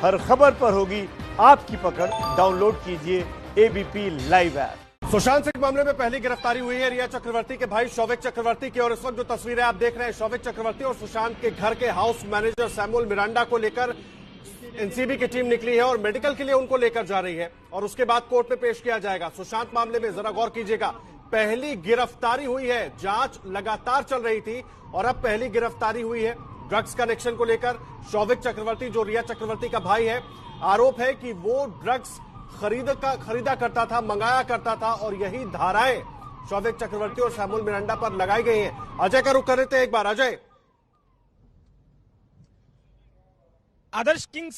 हर खबर पर होगी आपकी पकड़। डाउनलोड कीजिए ABP live app. Sushant Singh मामले में पहली गिरफ्तारी हुई है रिया चक्रवर्ती के भाई शौविक चक्रवर्ती की। और इस वक्त जो तस्वीरें आप देख रहे हैं शौविक चक्रवर्ती और सुशांत के घर के हाउस मैनेजर सैमुअल मिरांडा को लेकर एनसीबी की टीम निकली है और मेडिकल के लिए उनको लेकर जा रही है और उसके बाद कोर्ट में पेश किया जाएगा। सुशांत मामले में जरा गौर कीजिएगा, पहली गिरफ्तारी हुई है, जांच लगातार चल रही थी और अब पहली गिरफ्तारी हुई है ड्रग्स कनेक्शन को लेकर। शौविक चक्रवर्ती जो रिया चक्रवर्ती का भाई है, आरोप है कि वो ड्रग्स खरीदा करता था, मंगाया करता था और यही धाराएं शौविक चक्रवर्ती और सैमुअल मिरांडा पर लगाई गई हैं। अजय का रुख कर रहे थे एक बार। अजय, आदर्श किंग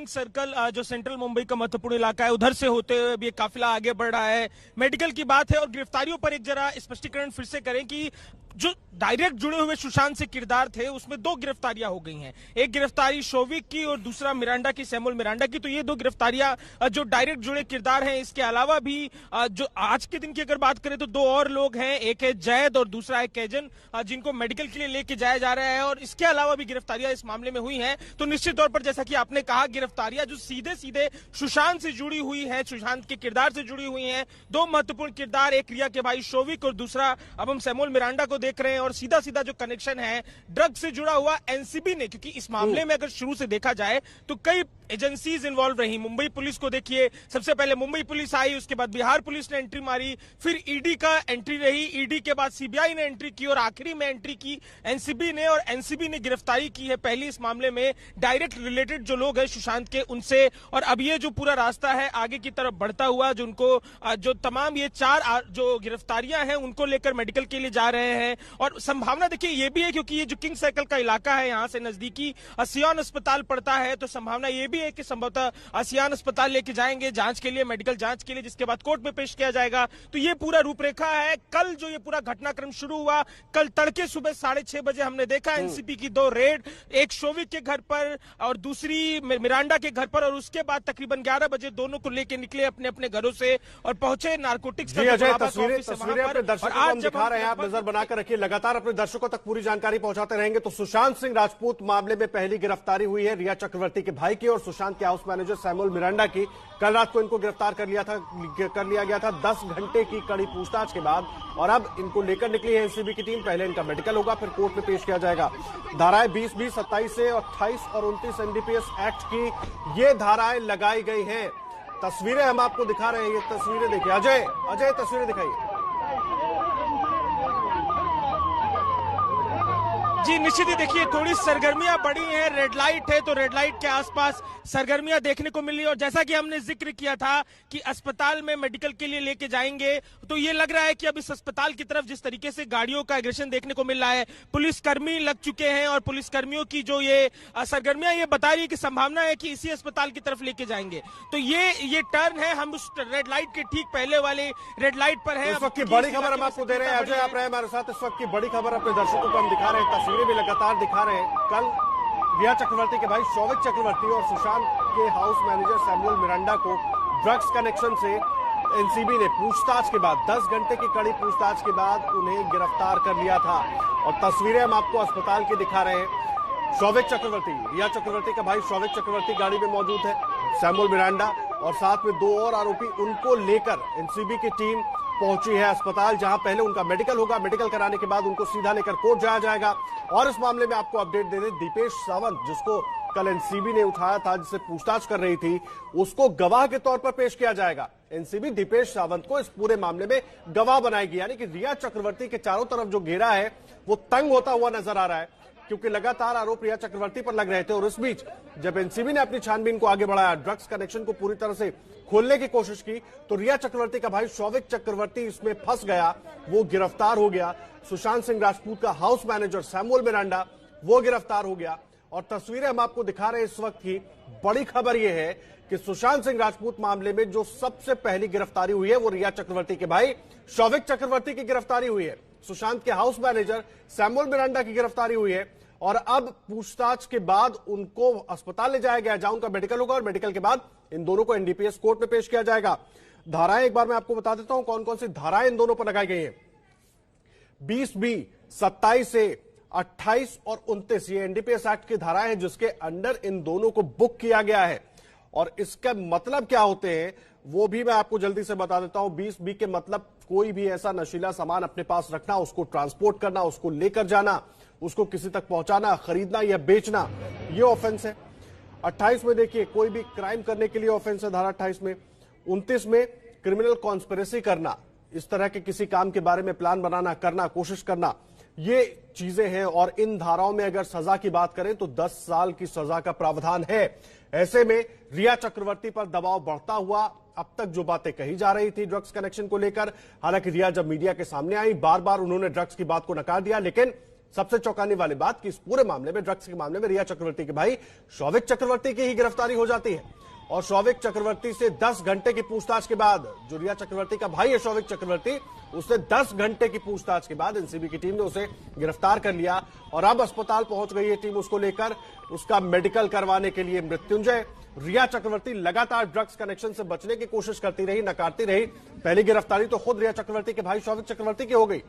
सर्कल जो सेंट्रल मुंबई का महत्वपूर्ण इलाका है, उधर से होते हुए भी काफिला आगे बढ़ रहा है। मेडिकल की बात है और गिरफ्तारियों पर एक जरा स्पष्टीकरण फिर से करें कि जो डायरेक्ट जुड़े हुए सुशांत से किरदार थे उसमें दो गिरफ्तारियां हो गई हैं। एक गिरफ्तारी शौविक की और दूसरा मिरांडा की, सैमुअल मिरांडा की। तो ये दो गिरफ्तारियां जो डायरेक्ट जुड़े किरदार हैं। इसके अलावा भी जो आज के दिन की अगर बात करें तो दो और लोग हैं, एक है जैद और दूसरा है कैजन, जिनको मेडिकल के लिए लेके जाया जा रहा है। और इसके अलावा भी गिरफ्तारियां इस मामले में हुई हैं। तो निश्चित तौर पर जैसा कि आपने कहा, गिरफ्तारियां जो सीधे सीधे सुशांत से जुड़ी हुई है, सुशांत के किरदार से जुड़ी हुई है। दो महत्वपूर्ण किरदार, एक रिया के भाई शौविक और दूसरा अब हम सैमुअल मिरांडा को देख रहे हैं। और सीधा सीधा जो कनेक्शन है ड्रग से जुड़ा हुआ एनसीबी ने, क्योंकि इस मामले में अगर शुरू से देखा जाए तो कई एजेंसीज इन्वॉल्व रही। मुंबई पुलिस को देखिए, सबसे पहले मुंबई पुलिस आई, उसके बाद बिहार पुलिस ने एंट्री मारी, फिर ईडी का एंट्री रही, ईडी के बाद सीबीआई ने एंट्री की और आखिरी में एंट्री की एनसीबी ने। और एनसीबी ने गिरफ्तारी की है पहली इस मामले में डायरेक्ट रिलेटेड जो लोग हैं सुशांत के, उनसे। और अब ये जो पूरा रास्ता है आगे की तरफ बढ़ता हुआ, जो उनको जो तमाम ये चार जो गिरफ्तारियां हैं उनको लेकर मेडिकल के लिए जा रहे हैं। और संभावना देखिए ये भी है, क्योंकि ये जो किंग सर्कल का इलाका है, यहां से नजदीकी सियान अस्पताल पड़ता है, तो संभावना ये भी है कि संभवतः सियान अस्पताल लेके जाएंगे जांच के लिए, मेडिकल जांच के लिए, जिसके बाद कोर्ट में पेश किया जाएगा। तो ये पूरा रूपरेखा है। कल जो ये पूरा घटनाक्रम शुरू हुआ, कल तड़के सुबह 6:30 बजे हमने देखा एनसीबी की दो रेड, एक शौविक के घर पर और दूसरी मिरांडा के घर पर। और उसके बाद तकरीबन 11 बजे दोनों को लेके निकले अपने अपने घरों से और पहुंचे नारकोटिक्स तस्वीरें अपने दर्शकों को हम दिखा रहे हैं, आप नजर बनाकर रखिए, लगातार अपने दर्शकों तक पूरी जानकारी पहुंचाते रहेंगे। तो सुशांत सिंह राजपूत मामले में पहली गिरफ्तारी हुई है रिया चक्रवर्ती के भाई की और सुशांत के हाउस मैनेजर सैमुअल मिरांडा की। कल रात को इनको गिरफ्तार कर लिया गया था 10 घंटे की कड़ी पूछताछ के बाद। और अब इनको लेकर निकली है एनसीबी की टीम। पहले इनका मेडिकल होगा, फिर कोर्ट में पेश किया जाएगा। धाराएं 20, 27 से 28 और 29 एनडीपीएस एक्ट की ये धाराएं लगाई गई हैं। तस्वीरें हम आपको दिखा रहे हैं, ये तस्वीरें देखिए। अजय तस्वीरें दिखाइए। जी निश्चित ही देखिए, थोड़ी सरगर्मियां बढ़ी हैं। रेड लाइट है तो रेड लाइट के आसपास सरगर्मियां देखने को मिली। और जैसा कि हमने जिक्र किया था कि अस्पताल में मेडिकल के लिए लेके जाएंगे, तो ये लग रहा है कि अब इस अस्पताल की तरफ जिस तरीके से गाड़ियों का एग्रेशन देखने को मिल रहा है, पुलिसकर्मी लग चुके हैं और पुलिसकर्मियों की जो ये सरगर्मियां ये बता रही है कि संभावना है कि इसी अस्पताल की तरफ लेके जाएंगे। तो ये टर्न है, हम उस रेड लाइट के ठीक पहले वाले रेड लाइट पर है। इस वक्त की बड़ी खबर हम आपको दे रहे हैं, अजय आप रहे हमारे साथ। इस वक्त की बड़ी खबर अपने दर्शकों को हम दिखा रहे हैं, तस्वीरें भी लगातार दिखा रहे हैं। कल रिया चक्रवर्ती के भाई शौविक चक्रवर्ती और सुशांत के हाउस मैनेजर सैमुअल मिरांडा को ड्रग्स कनेक्शन से एनसीबी ने पूछताछ के बाद 10 घंटे की कड़ी पूछताछ के बाद उन्हें गिरफ्तार कर लिया था। और तस्वीरें हम आपको अस्पताल की दिखा रहे हैं। शौविक चक्रवर्ती, रिया चक्रवर्ती का भाई शौविक चक्रवर्ती गाड़ी में मौजूद है, सैमुअल मिरांडा और साथ में दो और आरोपी, उनको लेकर एनसीबी की टीम पहुंची है अस्पताल, जहां पहले उनका मेडिकल होगा। मेडिकल कराने के बाद उनको सीधा लेकर कोर्ट जाया जाएगा। और इस मामले में आपको अपडेट दे दें, दीपेश सावंत जिसको कल एनसीबी ने उठाया था, जिससे पूछताछ कर रही थी, उसको गवाह के तौर पर पेश किया जाएगा। एनसीबी दीपेश सावंत को इस पूरे मामले में गवाह बनाएगी। यानी कि रिया चक्रवर्ती के चारों तरफ जो घेरा है वो तंग होता हुआ नजर आ रहा है, क्योंकि लगातार आरोप रिया चक्रवर्ती पर लग रहे थे। और इस बीच जब एनसीबी ने अपनी छानबीन को आगे बढ़ाया, ड्रग्स कनेक्शन को पूरी तरह से खोलने की कोशिश की, तो रिया चक्रवर्ती का भाई शौविक चक्रवर्ती इसमें फंस गया, वो गिरफ्तार हो गया। सुशांत सिंह राजपूत का हाउस मैनेजर सैमुअल मिरांडा वो गिरफ्तार हो गया। और तस्वीरें हम आपको दिखा रहे हैं इस वक्त की। बड़ी खबर यह है कि सुशांत सिंह राजपूत मामले में जो सबसे पहली गिरफ्तारी हुई है वो रिया चक्रवर्ती के भाई शौविक चक्रवर्ती की गिरफ्तारी हुई है। सुशांत के हाउस मैनेजर सैमुअल मिरांडा की गिरफ्तारी हुई है। और अब पूछताछ के बाद उनको अस्पताल ले जाया गया, जहां उनका मेडिकल होगा और मेडिकल के बाद इन दोनों को एनडीपीएस कोर्ट में पेश किया जाएगा। धाराएं एक बार मैं आपको बता देता हूं कौन कौन सी धाराएं इन दोनों पर लगाई गई हैं। 20B, 27 से 28 और 29 ये एनडीपीएस एक्ट की धाराएं हैं जिसके अंडर इन दोनों को बुक किया गया है। और इसका मतलब क्या होते हैं वो भी मैं आपको जल्दी से बता देता हूं। 20B के मतलब कोई भी ऐसा नशीला सामान अपने पास रखना, उसको ट्रांसपोर्ट करना, उसको लेकर जाना, उसको किसी तक पहुंचाना, खरीदना या बेचना, ये ऑफेंस है। 28 में देखिए कोई भी क्राइम करने के लिए ऑफेंस है धारा 28 में। 29 में क्रिमिनल कॉन्स्पिरेसी करना, इस तरह के किसी काम के बारे में प्लान बनाना, करना, कोशिश करना, ये चीजें हैं। और इन धाराओं में अगर सजा की बात करें तो 10 साल की सजा का प्रावधान है। ऐसे में रिया चक्रवर्ती पर दबाव बढ़ता हुआ, अब तक जो बातें कही जा रही थी ड्रग्स कनेक्शन को लेकर, हालांकि रिया जब मीडिया के सामने आई बार बार उन्होंने ड्रग्स की बात को नकार दिया, लेकिन सबसे चौंकाने वाली बात कि इस पूरे मामले में, ड्रग्स के मामले में, रिया चक्रवर्ती के भाई शौविक चक्रवर्ती की ही गिरफ्तारी हो जाती है। और शौविक चक्रवर्ती से 10 घंटे की पूछताछ के बाद, जो रिया चक्रवर्ती का भाई है शौविक चक्रवर्ती, उससे 10 घंटे की पूछताछ के बाद एनसीबी की टीम ने उसे गिरफ्तार कर लिया। और अब अस्पताल पहुंच गई है टीम उसको लेकर, उसका मेडिकल करवाने के लिए। मृत्युंजय, रिया चक्रवर्ती लगातार ड्रग्स कनेक्शन से बचने की कोशिश करती रही, नकारती रही। पहली गिरफ्तारी तो खुद रिया चक्रवर्ती के भाई शौविक चक्रवर्ती की हो गई।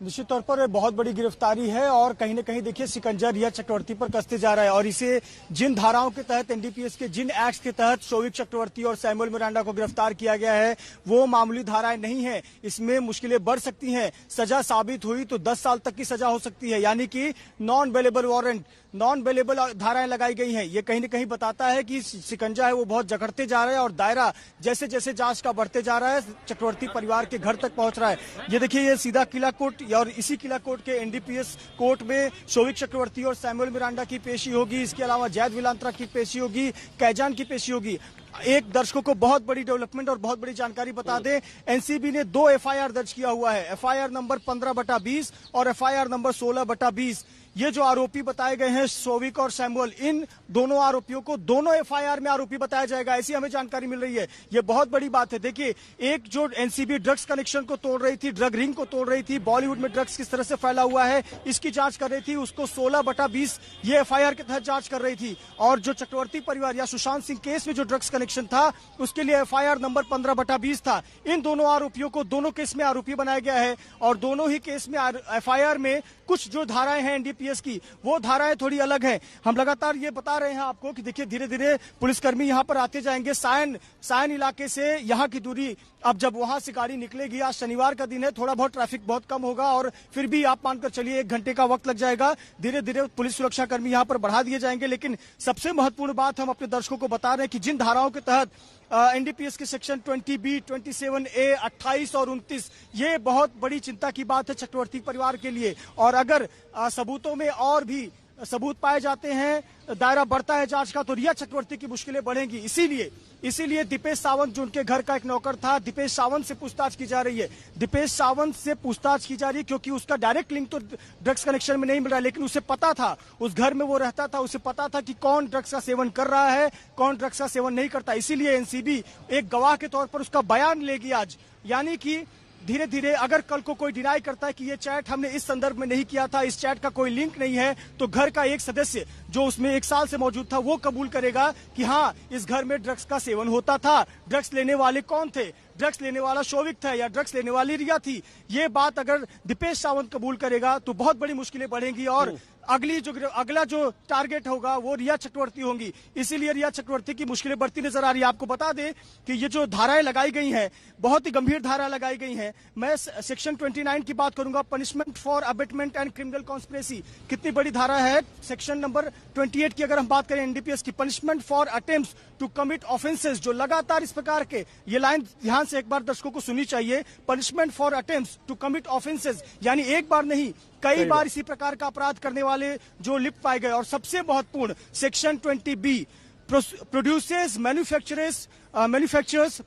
निश्चित तौर पर बहुत बड़ी गिरफ्तारी है और कहीं न कहीं देखिए शिकंजा रिया चक्रवर्ती पर कसते जा रहा है। और इसे जिन धाराओं के तहत, एनडीपीएस के जिन एक्ट्स के तहत शौविक चक्रवर्ती और सैमुअल मिरांडा को गिरफ्तार किया गया है वो मामूली धाराएं नहीं है। इसमें मुश्किलें बढ़ सकती हैं। सजा साबित हुई तो 10 साल तक की सजा हो सकती है, यानी कि non bailable warrant, non bailable धाराएं लगाई गई हैं। ये कहीं न कहीं बताता है कि शिकंजा है वो बहुत जकड़ते जा रहे हैं और दायरा जैसे जैसे जांच का बढ़ते जा रहा है चक्रवर्ती परिवार के घर तक पहुंच रहा है। ये देखिए, ये सीधा किला कोर्ट और इसी किला कोर्ट के एनडीपीएस कोर्ट में शौविक चक्रवर्ती और सैमुअल मिरांडा की पेशी होगी। इसके अलावा जैद विलांत्रा की पेशी होगी, कैजान की पेशी होगी। एक दर्शकों को बहुत बड़ी डेवलपमेंट और बहुत बड़ी जानकारी बता दें, एनसीबी ने 2 एफआईआर दर्ज किया हुआ है। एफआईआर नंबर 15/20 और एफआईआर नंबर 16/20। ये जो आरोपी बताए गए हैं शौविक और सैमुअल, इन दोनों आरोपियों को दोनों एफआईआर में आरोपी बताया जाएगा, ऐसी हमें जानकारी मिल रही है। ये बहुत बड़ी बात है। देखिए, एक जो एनसीबी ड्रग्स कनेक्शन को तोड़ रही थी, ड्रग रिंग को तोड़ रही थी, बॉलीवुड में ड्रग्स किस तरह से फैला हुआ है इसकी जांच कर रही थी, उसको 16/20 ये एफआईआर के तहत जांच कर रही थी। और जो चक्रवर्ती परिवार या सुशांत सिंह केस में जो ड्रग्स कनेक्शन था उसके लिए एफआईआर नंबर 15/20 था। इन दोनों आरोपियों को दोनों केस में आरोपी बनाया गया है और दोनों ही केस में एफआईआर में कुछ जो धाराएं हैं एनडीपीएस की, वो धाराएं थोड़ी अलग हैं। हम लगातार ये बता रहे हैं आपको कि देखिए धीरे धीरे पुलिसकर्मी यहां पर आते जाएंगे। सायन इलाके से यहां की दूरी, अब जब वहां से गाड़ी निकलेगी, आज शनिवार का दिन है, थोड़ा बहुत ट्रैफिक बहुत कम होगा और फिर भी आप मानकर चलिए 1 घंटे का वक्त लग जाएगा। धीरे धीरे पुलिस सुरक्षा कर्मी यहां पर बढ़ा दिए जाएंगे। लेकिन सबसे महत्वपूर्ण बात हम अपने दर्शकों को बता रहे हैं कि जिन धाराओं के तहत एनडीपीएस के सेक्शन 20B, 27A, 28 और 29, ये बहुत बड़ी चिंता की बात है चक्रवर्ती परिवार के लिए। और अगर सबूतों में और भी सबूत पाए जाते हैं, दायरा बढ़ता है जांच का, तो रिया चक्रवर्ती की मुश्किलें बढ़ेंगी। इसीलिए दीपेश सावंत, जो उनके घर का एक नौकर था, दीपेश सावंत से पूछताछ की जा रही है। दीपेश सावंत से पूछताछ की जा रही है क्योंकि उसका डायरेक्ट लिंक तो ड्रग्स कनेक्शन में नहीं मिल रहा है, लेकिन उसे पता था, उस घर में वो रहता था, उसे पता था कि कौन ड्रग्स का सेवन कर रहा है, कौन ड्रग्स का सेवन नहीं करता। इसीलिए एनसीबी एक गवाह के तौर पर उसका बयान लेगी आज। यानी कि धीरे धीरे अगर कल को कोई डिनाई करता है कि ये चैट हमने इस संदर्भ में नहीं किया था, इस चैट का कोई लिंक नहीं है, तो घर का एक सदस्य जो उसमें 1 साल से मौजूद था वो कबूल करेगा कि हाँ, इस घर में ड्रग्स का सेवन होता था। ड्रग्स लेने वाले कौन थे? ड्रग्स लेने वाला शौविक था या ड्रग्स लेने वाली रिया थी? ये बात अगर दीपेश सावंत कबूल करेगा तो बहुत बड़ी मुश्किलें बढ़ेंगी और अगला जो टारगेट होगा वो रिया चक्रवर्ती होंगी। इसीलिए रिया चक्रवर्ती की मुश्किलें बढ़ती नजर आ रही है। आपको बता दें कि ये जो धाराएं लगाई गई हैं, बहुत ही गंभीर धारा लगाई गई हैं। मैं सेक्शन 29 की बात करूंगा, punishment for abetment and criminal conspiracy. कितनी बड़ी धारा है? सेक्शन नंबर 28 की अगर हम बात करें एनडीपीएस की, punishment for attempts to commit offences, जो लगातार इस प्रकार के, ये लाइन ध्यान से एक बार दर्शकों को सुननी चाहिए, punishment for attempts to commit offences, यानी एक बार नहीं कई बार इसी प्रकार का अपराध करने वाले जो लिप्त पाए गए। और सबसे महत्वपूर्ण section 20B, produces, manufacturers,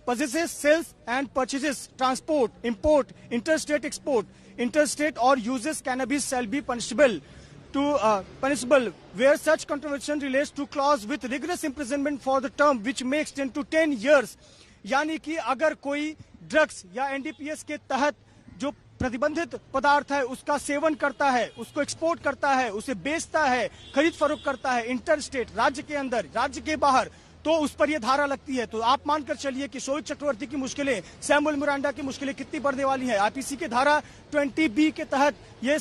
possesses, sells and purchases, transport, import, interstate export, interstate or uses cannabis shall be punishable where such contravention relates to clause with rigorous imprisonment for the term which may extend to 10 years। यानी कि अगर कोई drugs या NDPS के तहत जो प्रतिबंधित पदार्थ है उसका सेवन करता है, उसको एक्सपोर्ट करता है, उसे बेचता है, खरीद फरोख्त करता है इंटर स्टेट, राज्य के अंदर, राज्य के बाहर, तो उस पर यह धारा लगती है। तो आप मानकर चलिए कि शोविक चक्रवर्ती की मुश्किलें, सैमुअल मिरांडा की मुश्किलें कितनी बढ़ने वाली हैं। आईपीसी के धारा 20B के तहत ये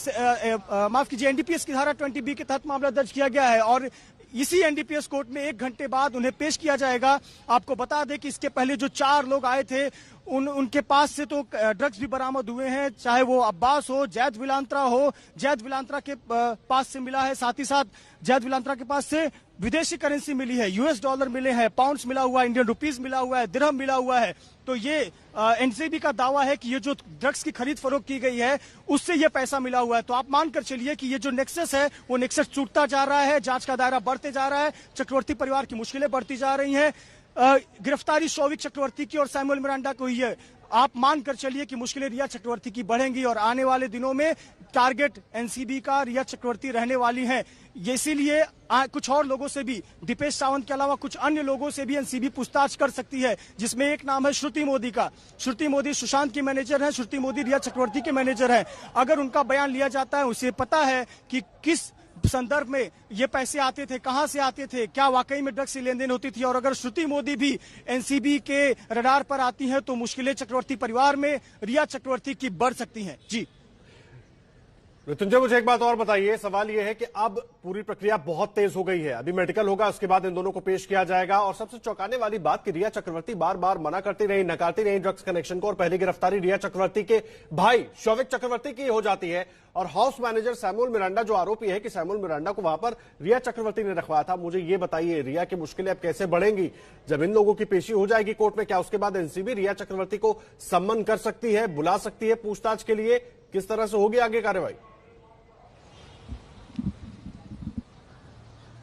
माफ कीजिए, एनडीपीएस की धारा 20B के तहत मामला दर्ज किया गया है और इसी एनडीपीएस कोर्ट में 1 घंटे बाद उन्हें पेश किया जाएगा। आपको बता दें कि इसके पहले जो 4 लोग आए थे उनके पास से तो ड्रग्स भी बरामद हुए हैं, चाहे वो अब्बास हो, जैद विलांत्रा हो। जैद विलांत्रा के पास से मिला है, साथ ही साथ जैद विलांत्रा के पास से विदेशी करेंसी मिली है, यूएस डॉलर मिले हैं, पाउंड्स मिला हुआ है, इंडियन रुपीस मिला हुआ है, दिरहम मिला हुआ है। तो ये एनसीबी का दावा है कि ये जो ड्रग्स की खरीद फरोख्त की गई है उससे ये पैसा मिला हुआ है। तो आप मानकर चलिए कि ये जो नेक्सस है वो नेक्सस टूटता जा रहा है, जांच का दायरा बढ़ते जा रहा है, चक्रवर्ती परिवार की मुश्किलें बढ़ती जा रही हैं। गिरफ्तारी शोविक चक्रवर्ती की और सैमुअल मिरांडा को हुई है। आप मानकर चलिए कि मुश्किलें रिया चक्रवर्ती की बढ़ेंगी और आने वाले दिनों में टारगेट एनसीबी का रिया चक्रवर्ती रहने वाली है। इसीलिए कुछ और लोगों से भी, दीपेश सावंत के अलावा कुछ अन्य लोगों से भी एनसीबी पूछताछ कर सकती है, जिसमें एक नाम है श्रुति मोदी का। श्रुति मोदी सुशांत की मैनेजर है, श्रुति मोदी रिया चक्रवर्ती के मैनेजर है। अगर उनका बयान लिया जाता है, उसे पता है कि किस संदर्भ में ये पैसे आते थे, कहां से आते थे, क्या वाकई में ड्रग्स की लेन देन होती थी, और अगर श्रुति मोदी भी एनसीबी के रडार पर आती हैं तो मुश्किलें चक्रवर्ती परिवार में रिया चक्रवर्ती की बढ़ सकती हैं। जी मृत्युंजय, मुझे एक बात और बताइए। सवाल यह है कि अब पूरी प्रक्रिया बहुत तेज हो गई है, अभी मेडिकल होगा, उसके बाद इन दोनों को पेश किया जाएगा। और सबसे चौंकाने वाली बात कि रिया चक्रवर्ती बार बार मना करती रही, नकारती रही ड्रग्स कनेक्शन को, और पहली गिरफ्तारी रिया चक्रवर्ती के भाई शोविक चक्रवर्ती की हो जाती है। और हाउस मैनेजर सैमुअल मिरांडा, जो आरोपी है कि सैमुअल मिरांडा को वहां पर रिया चक्रवर्ती ने रखवाया था। मुझे ये बताइए, रिया की मुश्किलें अब कैसे बढ़ेंगी जब इन लोगों की पेशी हो जाएगी कोर्ट में? क्या उसके बाद एनसीबी रिया चक्रवर्ती को सम्मन कर सकती है, बुला सकती है पूछताछ के लिए? किस तरह से होगी आगे कार्रवाई?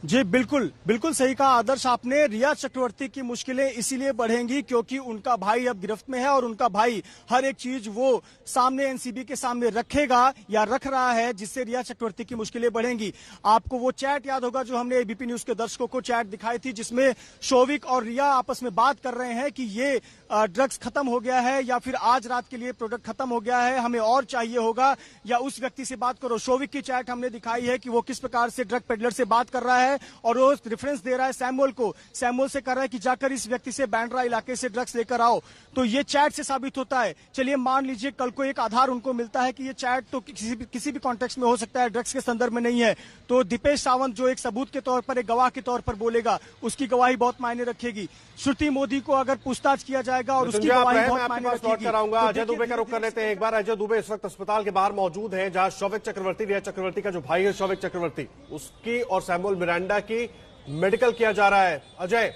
जी बिल्कुल सही कहा आदर्श आपने। रिया चक्रवर्ती की मुश्किलें इसीलिए बढ़ेंगी क्योंकि उनका भाई अब गिरफ्त में है और उनका भाई हर एक चीज वो सामने एनसीबी के सामने रखेगा या रख रहा है, जिससे रिया चक्रवर्ती की मुश्किलें बढ़ेंगी। आपको वो चैट याद होगा जो हमने एबीपी न्यूज के दर्शकों को चैट दिखाई थी, जिसमें शोविक और रिया आपस में बात कर रहे हैं कि ये ड्रग्स खत्म हो गया है या फिर आज रात के लिए प्रोडक्ट खत्म हो गया है, हमें और चाहिए होगा, या उस व्यक्ति से बात करो। शोविक की चैट हमने दिखाई है कि वो किस प्रकार से ड्रग पेडलर से बात कर रहा है और वो रेफरेंस दे रहा है सैमुअल को। सैमुअल से कर रहा है कि जाकर इस व्यक्ति से बैंड्रा इलाके से ड्रग्स लेकर आओ। तो ये चैट से साबित होता है। चलिए मान लीजिए कल को एक आधार उनको मिलता है कि ये चैट तो किसी भी कॉन्टेक्स्ट में हो सकता है, ड्रग्स के संदर्भ में नहीं है, तो दीपेश सावंत जो एक सबूत के तौर पर, एक गवाह के तौर पर बोलेगा, उसकी गवाही बहुत मायने रखेगी। श्रुति मोदी को अगर पूछताछ किया जाएगा और उसकी गवाही बहुत मायने रखेगी। अजय दुबे का रुख कर लेते हैं एक बार। अजय दुबे इस वक्त अस्पताल के बाहर मौजूद है, जहां शोविक चक्रवर्ती, रिया चक्रवर्ती का जो भाई है शोविक चक्रवर्ती, उसकी और सैमुअल मिरांडा की मेडिकल किया जा रहा है। अजय,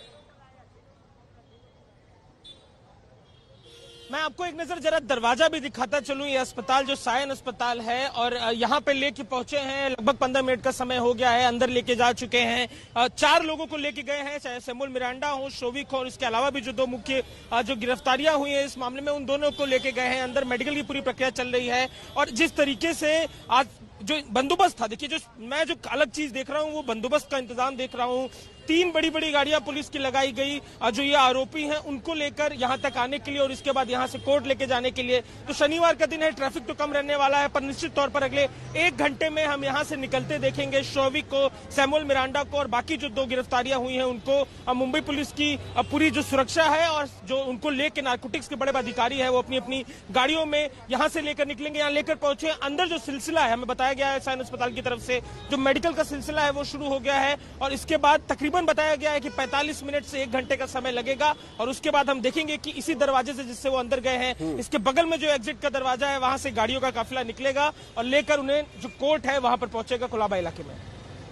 मैं आपको एक नजर जरा दरवाजा भी दिखाता चलूं। ये अस्पताल जो सायन अस्पताल है और यहाँ पे लेके पहुंचे हैं, लगभग 15 मिनट का समय हो गया है, अंदर लेके जा चुके हैं। 4 लोगों को लेके गए हैं, चाहे सैमुअल मिरांडा हो, शोविक हो, और इसके अलावा भी जो 2 मुख्य जो गिरफ्तारियां हुई हैं इस मामले में, उन दोनों को लेके गए हैं। अंदर मेडिकल की पूरी प्रक्रिया चल रही है और जिस तरीके से आज जो बंदोबस्त था, देखिए मैं जो अलग चीज देख रहा हूँ वो बंदोबस्त का इंतजाम देख रहा हूँ। 3 बड़ी बड़ी गाड़ियां पुलिस की लगाई गई जो ये आरोपी हैं उनको लेकर यहां तक आने के लिए और इसके बाद यहां से कोर्ट लेके जाने के लिए। तो शनिवार का दिन है, ट्रैफिक तो कम रहने वाला है, पर निश्चित तौर पर अगले 1 घंटे में हम यहां से निकलते देखेंगे शोविक को, सैमुअल मिरांडा को और बाकी जो 2 गिरफ्तारियां हुई हैं उनको। मुंबई पुलिस की पूरी जो सुरक्षा है और जो उनको लेकर नारकोटिक्स के बड़े अधिकारी है वो अपनी अपनी गाड़ियों में यहां से लेकर निकलेंगे, यहां लेकर पहुंचे। अंदर जो सिलसिला है, हमें बताया गया है सायन अस्पताल की तरफ से, जो मेडिकल का सिलसिला है वो शुरू हो गया है और इसके बाद तकरीबन बताया गया है कि 45 मिनट से 1 घंटे का समय लगेगा और उसके बाद हम देखेंगे कि इसी दरवाजे से जिससे वो अंदर गए हैं, इसके बगल में जो एग्जिट का दरवाजा है वहां से गाड़ियों का काफिला निकलेगा और लेकर उन्हें जो कोर्ट है वहां पर पहुंचेगा कुलाबा इलाके में।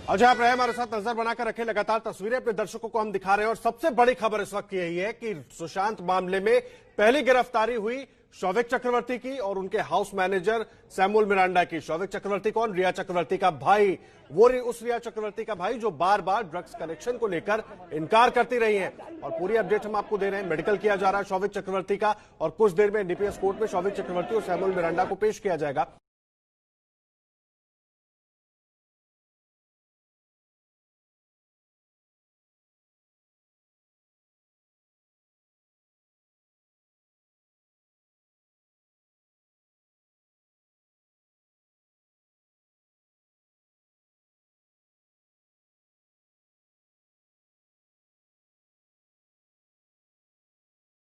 अजय, आप रहे हमारे साथ, नजर बनाकर रखें, लगातार तस्वीरें अपने दर्शकों को हम दिखा रहे हैं। और सबसे बड़ी खबर इस वक्त यही है कि सुशांत मामले में पहली गिरफ्तारी हुई शोविक चक्रवर्ती की और उनके हाउस मैनेजर सैमुअल मिरांडा की। शोविक चक्रवर्ती कौन? रिया चक्रवर्ती का भाई। वो उस रिया चक्रवर्ती का भाई जो बार बार ड्रग्स कनेक्शन को लेकर इनकार करती रही है। और पूरी अपडेट हम आपको दे रहे हैं। मेडिकल किया जा रहा है शोविक चक्रवर्ती का और कुछ देर में एनडीपीएस कोर्ट में शोविक चक्रवर्ती और सैमुअल मिरांडा को पेश किया जाएगा।